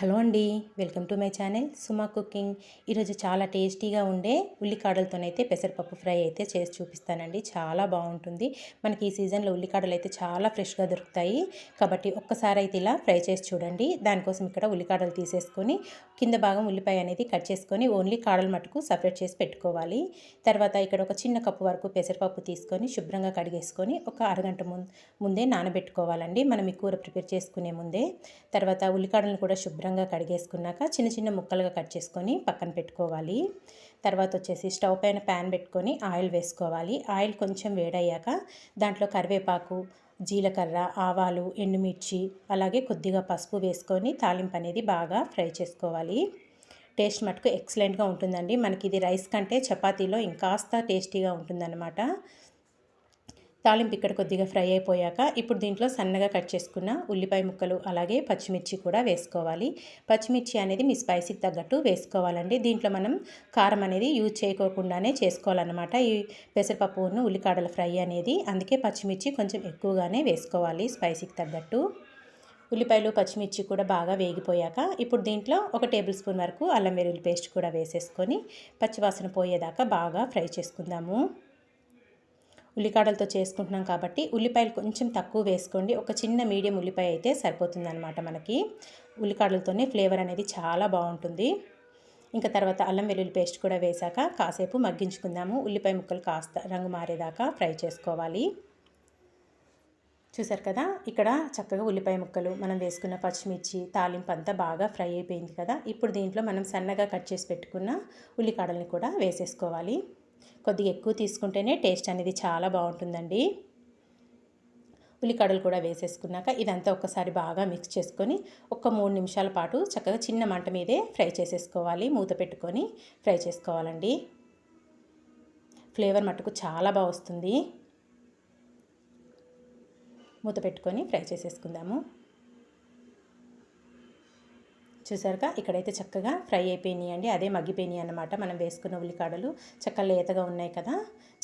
Hello అండి, welcome to my channel Suma cooking. ఈరోజు చాలా టేస్టీగా ఉండే ఉల్లికాడలతోనైతే పెసరపప్పు ఫ్రై అయితే చేసి చూపిస్తానండి. చాలా బాగుంటుంది. మనకి ఈ సీజన్లో ఉల్లికాడలు అయితే చాలా ఫ్రెష్గా దొరుకుతాయి కాబట్టి ఒక్కసారి అయితే ఇలా ఫ్రై చేసి చూడండి. దానికోసం ఇక్కడ ఉల్లికాడలు తీసేసుకొని కింద భాగం ఉల్లిపాయ అనేది కట్ చేసుకొని ఓన్లీ కాడలు మటుకు సపరేట్ చేసి పెట్టుకోవాలి. తర్వాత ఇక్కడ ఒక చిన్న కప్పు వరకు పెసరపప్పు తీసుకొని శుభ్రంగా కడిగేసుకొని ఒక అరగంట ముందే నానబెట్టుకోవాలండి, మనం ఈ కూర ప్రిపేర్ చేసుకునే ముందే. తర్వాత ఉల్లికాడలను కూడా శుభ్రంగా కడిగేసుకున్నాక చిన్న చిన్న ముక్కలుగా కట్ చేసుకొని పక్కన పెట్టుకోవాలి. తర్వాత వచ్చేసి స్టవ్ పైన ప్యాన్ పెట్టుకొని ఆయిల్ వేసుకోవాలి. ఆయిల్ కొంచెం వేడయ్యాక దాంట్లో కరివేపాకు, జీలకర్ర, ఆవాలు, ఎండుమిర్చి, అలాగే కొద్దిగా పసుపు వేసుకొని తాలింపు అనేది బాగా ఫ్రై చేసుకోవాలి. టేస్ట్ మటుకు ఎక్సలెంట్గా ఉంటుందండి. మనకి ఇది రైస్ కంటే చపాతీలో ఇంకాస్త టేస్టీగా ఉంటుందన్నమాట. తాలింపు ఇక్కడ కొద్దిగా ఫ్రై అయిపోయాక ఇప్పుడు దీంట్లో సన్నగా కట్ చేసుకున్న ఉల్లిపాయ ముక్కలు అలాగే పచ్చిమిర్చి కూడా వేసుకోవాలి. పచ్చిమిర్చి అనేది మీ స్పైసీకి తగ్గట్టు వేసుకోవాలండి. దీంట్లో మనం కారం అనేది యూజ్ చేయకోకుండానే చేసుకోవాలన్నమాట ఈ పెసరపప్పును ఉల్లికాడల ఫ్రై అనేది. అందుకే పచ్చిమిర్చి కొంచెం ఎక్కువగానే వేసుకోవాలి స్పైసీకి తగ్గట్టు. ఉల్లిపాయలు పచ్చిమిర్చి కూడా బాగా వేగిపోయాక ఇప్పుడు దీంట్లో ఒక టేబుల్ స్పూన్ వరకు అల్లం వెల్లుల్లి పేస్ట్ కూడా వేసేసుకొని పచ్చివాసన పోయేదాకా బాగా ఫ్రై చేసుకుందాము. ఉల్లికాడలతో చేసుకుంటున్నాం కాబట్టి ఉల్లిపాయలు కొంచెం తక్కువ వేసుకోండి. ఒక చిన్న మీడియం ఉల్లిపాయ అయితే సరిపోతుందన్నమాట. మనకి ఉల్లికాడలతోనే ఫ్లేవర్ అనేది చాలా బాగుంటుంది. ఇంకా తర్వాత అల్లం వెల్లుల్లి పేస్ట్ కూడా వేశాక కాసేపు మగ్గించుకుందాము. ఉల్లిపాయ ముక్కలు కాస్త రంగు మారేదాకా ఫ్రై చేసుకోవాలి. చూసారు కదా, ఇక్కడ చక్కగా ఉల్లిపాయ ముక్కలు, మనం వేసుకున్న పచ్చిమిర్చి, తాలింపు అంతా బాగా ఫ్రై అయిపోయింది కదా. ఇప్పుడు దీంట్లో మనం సన్నగా కట్ చేసి పెట్టుకున్న ఉల్లికాడల్ని కూడా వేసేసుకోవాలి. కొద్దిగా ఎక్కువ తీసుకుంటేనే టేస్ట్ అనేది చాలా బాగుంటుందండి. ఉల్లికాడలు కూడా వేసేసుకున్నాక ఇదంతా ఒక్కసారి బాగా మిక్స్ చేసుకొని ఒక 3 నిమిషాల పాటు చక్కగా చిన్న మంట మీదే ఫ్రై చేసేసుకోవాలి. మూత పెట్టుకొని ఫ్రై చేసుకోవాలండి. ఫ్లేవర్ మట్టుకు చాలా బాగా వస్తుంది. మూత పెట్టుకొని ఫ్రై చేసేసుకుందాము. చూసారుగా, ఇక్కడైతే చక్కగా ఫ్రై అయిపోయినాయి అండి. అదే మగ్గిపోయినాయి అన్నమాట. మనం వేసుకున్న ఉల్లికాడలు చక్కగా లేతగా ఉన్నాయి కదా,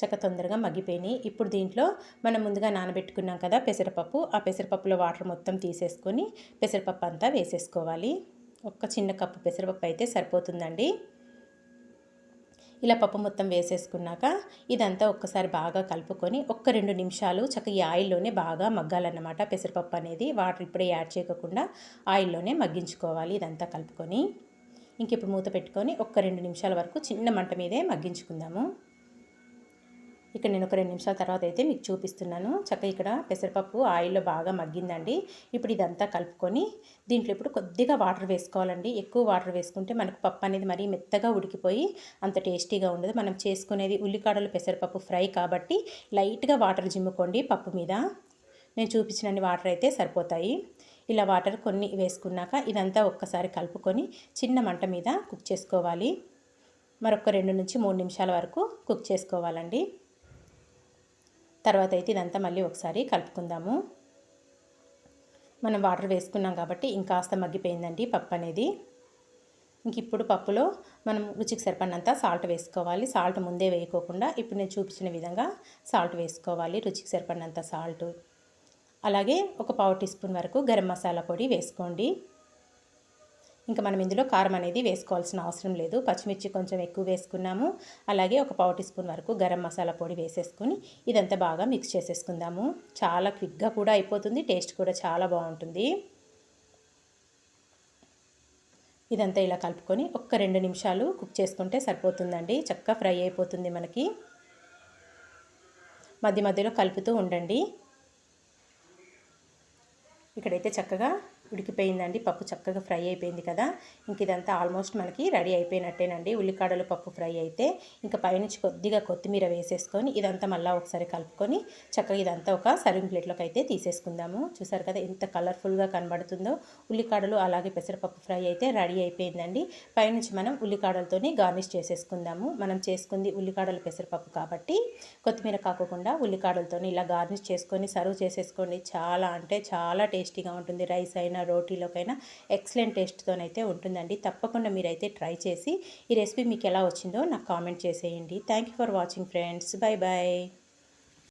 చక్కగా తొందరగా మగ్గిపోయినాయి. ఇప్పుడు దీంట్లో మనం ముందుగా నానబెట్టుకున్నాం కదా పెసరపప్పు, ఆ పెసరపప్పులో వాటర్ మొత్తం తీసేసుకొని పెసరపప్పు అంతా వేసేసుకోవాలి. ఒక చిన్న కప్పు పెసరపప్పు అయితే సరిపోతుందండి. ఇలా పప్పు మొత్తం వేసేసుకున్నాక ఇదంతా ఒక్కసారి బాగా కలుపుకొని ఒక 2 నిమిషాలు చక్కగా ఈ ఆయిల్లోనే బాగా మగ్గాలన్నమాట. పెసరపప్పు అనేది వాటర్ ఇప్పుడే యాడ్ చేయకుండా ఆయిల్లోనే మగ్గించుకోవాలి. ఇదంతా కలుపుకొని ఇంక ఇప్పుడు మూత పెట్టుకొని ఒక 2 నిమిషాల వరకు చిన్న మంట మీదే మగ్గించుకుందాము. ఇక్కడ నేను ఒక 2 నిమిషాల తర్వాత అయితే మీకు చూపిస్తున్నాను. చక్కగా ఇక్కడ పెసరపప్పు ఆయిల్లో బాగా మగ్గిందండి. ఇప్పుడు ఇదంతా కలుపుకొని దీంట్లో ఇప్పుడు కొద్దిగా వాటర్ వేసుకోవాలండి. ఎక్కువ వాటర్ వేసుకుంటే మనకు పప్పు అనేది మరీ మెత్తగా ఉడికిపోయి అంత టేస్టీగా ఉండదు. మనం చేసుకునేది ఉల్లికాడలు పెసరపప్పు ఫ్రై కాబట్టి లైట్గా వాటర్ జిమ్ముకోండి పప్పు మీద. నేను చూపించినన్ని వాటర్ అయితే సరిపోతాయి. ఇలా వాటర్ కొన్ని వేసుకున్నాక ఇదంతా ఒక్కసారి కలుపుకొని చిన్న మంట మీద కుక్ చేసుకోవాలి. మరొక 2 నుంచి 3 నిమిషాల వరకు కుక్ చేసుకోవాలండి. తర్వాత అయితే ఇదంతా మళ్ళీ ఒకసారి కలుపుకుందాము. మనం వాటర్ వేసుకున్నాం కాబట్టి ఇంకాస్త మగ్గిపోయిందండి పప్పు అనేది. ఇంక ఇప్పుడు పప్పులో మనం రుచికి సరిపడినంత సాల్ట్ వేసుకోవాలి. సాల్ట్ ముందే వేయకోకుండా ఇప్పుడు నేను చూపించిన విధంగా సాల్ట్ వేసుకోవాలి. రుచికి సరిపడినంత సాల్ట్, అలాగే ఒక 1/4 టీ స్పూన్ వరకు గరం మసాలా పొడి వేసుకోండి. ఇంకా మనం ఇందులో కారం అనేది వేసుకోవాల్సిన అవసరం లేదు. పచ్చిమిర్చి కొంచెం ఎక్కువ వేసుకున్నాము. అలాగే ఒక 1/4 టీ స్పూన్ వరకు గరం మసాలా పొడి వేసేసుకొని ఇదంతా బాగా మిక్స్ చేసేసుకుందాము. చాలా క్విక్గా కూడా అయిపోతుంది, టేస్ట్ కూడా చాలా బాగుంటుంది. ఇదంతా ఇలా కలుపుకొని ఒక 2 నిమిషాలు కుక్ చేసుకుంటే సరిపోతుందండి. చక్కగా ఫ్రై అయిపోతుంది మనకి. మధ్య మధ్యలో కలుపుతూ ఉండండి. ఇక్కడైతే చక్కగా ఉడికిపోయిందండి. పప్పు చక్కగా ఫ్రై అయిపోయింది కదా. ఇంక ఇదంతా ఆల్మోస్ట్ మనకి రెడీ అయిపోయినట్టేనండి ఉల్లికాడలు పప్పు ఫ్రై అయితే. ఇంకా పైనుంచి కొద్దిగా కొత్తిమీర వేసేసుకొని ఇదంతా మళ్ళీ ఒకసారి కలుపుకొని చక్కగా ఇదంతా ఒక సర్వింగ్ ప్లేట్లోకి అయితే తీసేసుకుందాము. చూసారు కదా ఎంత కలర్ఫుల్గా కనబడుతుందో. ఉల్లికాడలు అలాగే పెసరపప్పు ఫ్రై అయితే రెడీ అయిపోయిందండి. పైనుంచి మనం ఉల్లికాడలతోనే గార్నిష్ చేసేసుకుందాము. మనం చేసుకుంది ఉల్లికాడలు పెసరపప్పు కాబట్టి కొత్తిమీర కాకుండా ఉల్లికాడలతోనే ఇలా గార్నిష్ చేసుకొని సర్వ్ చేసేసుకోండి. చాలా అంటే చాలా టేస్టీగా ఉంటుంది. రైస్ అయినా రోటీలోకైనా ఎక్సలెంట్ టేస్ట్తోనైతే ఉంటుందండి. తప్పకుండా మీరైతే ట్రై చేసి ఈ రెసిపీ మీకు ఎలా వచ్చిందో నాకు కామెంట్ చేసేయండి. Thank you for watching friends. Bye bye.